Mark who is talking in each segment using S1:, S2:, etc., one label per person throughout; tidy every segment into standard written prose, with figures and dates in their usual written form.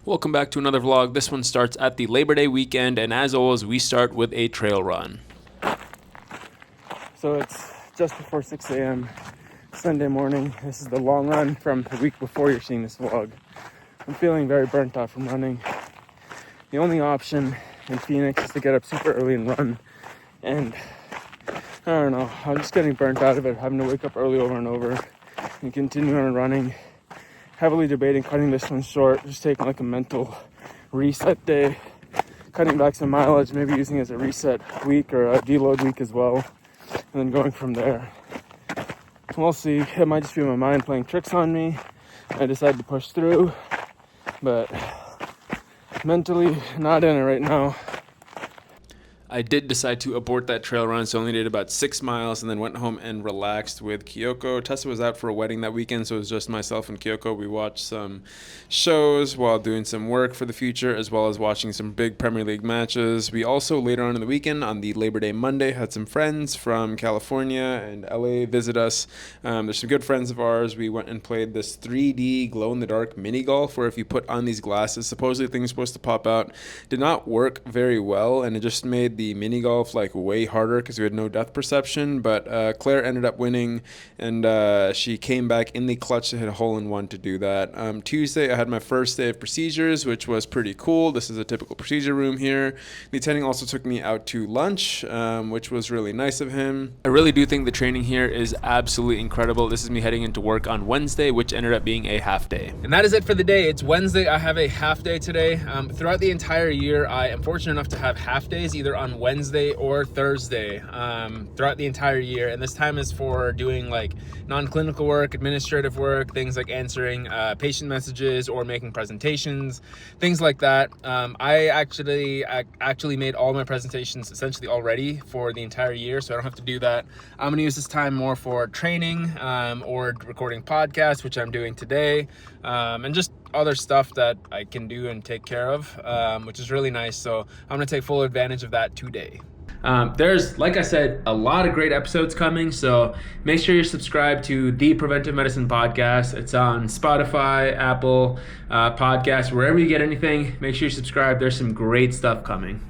S1: Welcome back to another vlog. This one starts at the Labor Day weekend, and as always, we start with a trail run.
S2: So it's just before 6 a.m. Sunday morning. This is the long run from the week before you're seeing this vlog. I'm feeling very burnt out from running. The only option in Phoenix is to get up super early and run. And I don't know, I'm just getting burnt out of it, having to wake up early over and over and continue on running. Heavily debating cutting this one short, just taking like a mental reset day, cutting back some mileage, maybe using it as a reset week or a deload week as well, and then going from there. We'll see. It might just be my mind playing tricks on me. I decided to push through, but mentally not in it right now.
S1: I did decide to abort that trail run, so I only did about 6 miles and then went home and relaxed with Kyoko. Tessa was out for a wedding that weekend, so it was just myself and Kyoko. We watched some shows while doing some work for the future, as well as watching some big Premier League matches. We also, later on in the weekend, on the Labor Day Monday, had some friends from California and LA visit us. There's some good friends of ours. We went and played this 3D glow-in-the-dark mini golf, where if you put on these glasses, supposedly things are supposed to pop out. Did not work very well, and it just made the mini golf like way harder because we had no depth perception. But Claire ended up winning, and she came back in the clutch to hit a hole-in-one to do that. Tuesday I had my first day of procedures, which was pretty cool. This is a typical procedure room here. The attending also took me out to lunch, which was really nice of him. I really do think the training here is absolutely incredible. This is me heading into work on Wednesday, which ended up being a half day. And that is it for the day. It's Wednesday. I have a half day today. Throughout the entire year, I am fortunate enough to have half days either on Wednesday or Thursday throughout the entire year, and this time is for doing like non-clinical work, administrative work, things like answering patient messages or making presentations, things like that. I actually made all my presentations essentially already for the entire year, so I don't have to do that. I'm gonna use this time more for training or recording podcasts, which I'm doing today, and just other stuff that I can do and take care of, which is really nice. So I'm gonna take full advantage of that today. There's, like I said, a lot of great episodes coming, so make sure you're subscribed to the Preventive Medicine Podcast. It's on Spotify, Apple Podcasts, wherever you get anything. Make sure you subscribe. There's some great stuff coming.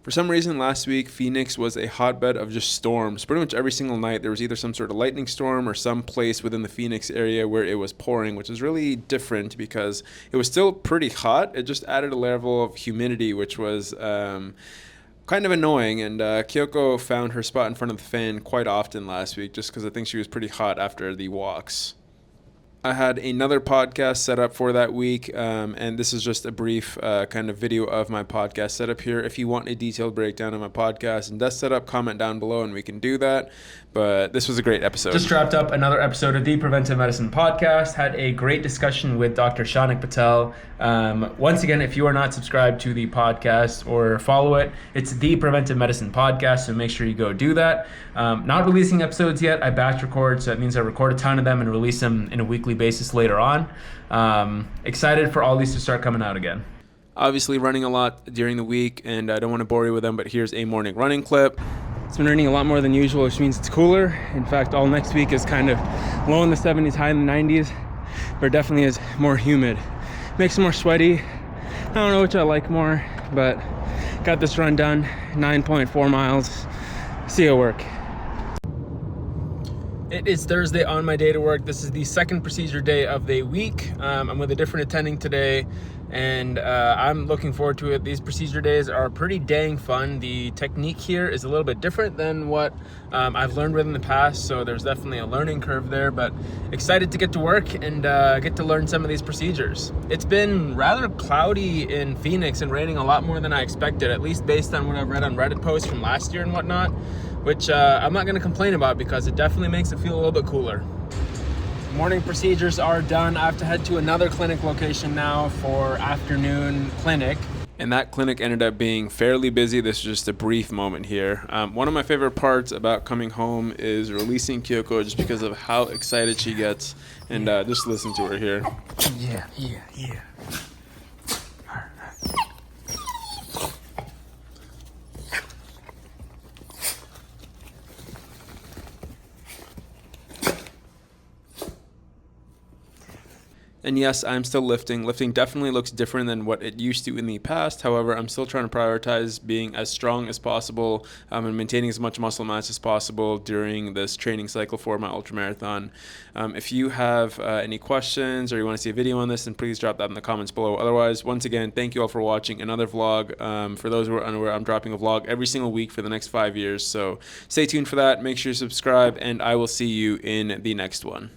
S1: For some reason, last week, Phoenix was a hotbed of just storms. Pretty much every single night, there was either some sort of lightning storm or some place within the Phoenix area where it was pouring, which is really different because it was still pretty hot. It just added a level of humidity, which was kind of annoying. And Kyoko found her spot in front of the fan quite often last week just because I think she was pretty hot after the walks. I had another podcast set up for that week, and this is just a brief kind of video of my podcast setup here. If you want a detailed breakdown of my podcast and desk setup, comment down below and we can do that. But this was a great episode. Just wrapped up another episode of the Preventive Medicine Podcast. Had a great discussion with Dr. Shaunak Patel. Once again, if you are not subscribed to the podcast or follow it, it's the Preventive Medicine Podcast, so make sure you go do that. Not releasing episodes yet. I batch record, so that means I record a ton of them and release them in a weekly basis later on. Excited for all these to start coming out again. Obviously running a lot during the week, and I don't want to bore you with them, but here's a morning running clip.
S2: It's been raining a lot more than usual, which means it's cooler. In fact, all next week is kind of low in the 70s, high in the 90s, but it definitely is more humid. Makes it more sweaty. I don't know which I like more, but got this run done, 9.4 miles. See you at work.
S1: It is Thursday on my day to work. This is the second procedure day of the week. I'm with a different attending today, and I'm looking forward to it. These procedure days are pretty dang fun. The technique here is a little bit different than what I've learned with in the past, so there's definitely a learning curve there, but excited to get to work and get to learn some of these procedures. It's been rather cloudy in Phoenix and raining a lot more than I expected, at least based on what I've read on Reddit posts from last year and whatnot, which I'm not going to complain about because it definitely makes it feel a little bit cooler. Morning procedures are done. I have to head to another clinic location now for afternoon clinic. And that clinic ended up being fairly busy. This is just a brief moment here. One of my favorite parts about coming home is releasing Kyoko just because of how excited she gets. And just listen to her here.
S2: Yeah.
S1: And yes, I'm still lifting. Lifting definitely looks different than what it used to in the past. However, I'm still trying to prioritize being as strong as possible and maintaining as much muscle mass as possible during this training cycle for my ultramarathon. If you have any questions or you want to see a video on this, then please drop that in the comments below. Otherwise, once again, thank you all for watching another vlog. For those who are unaware, I'm dropping a vlog every single week for the next 5 years. So stay tuned for that. Make sure you subscribe, and I will see you in the next one.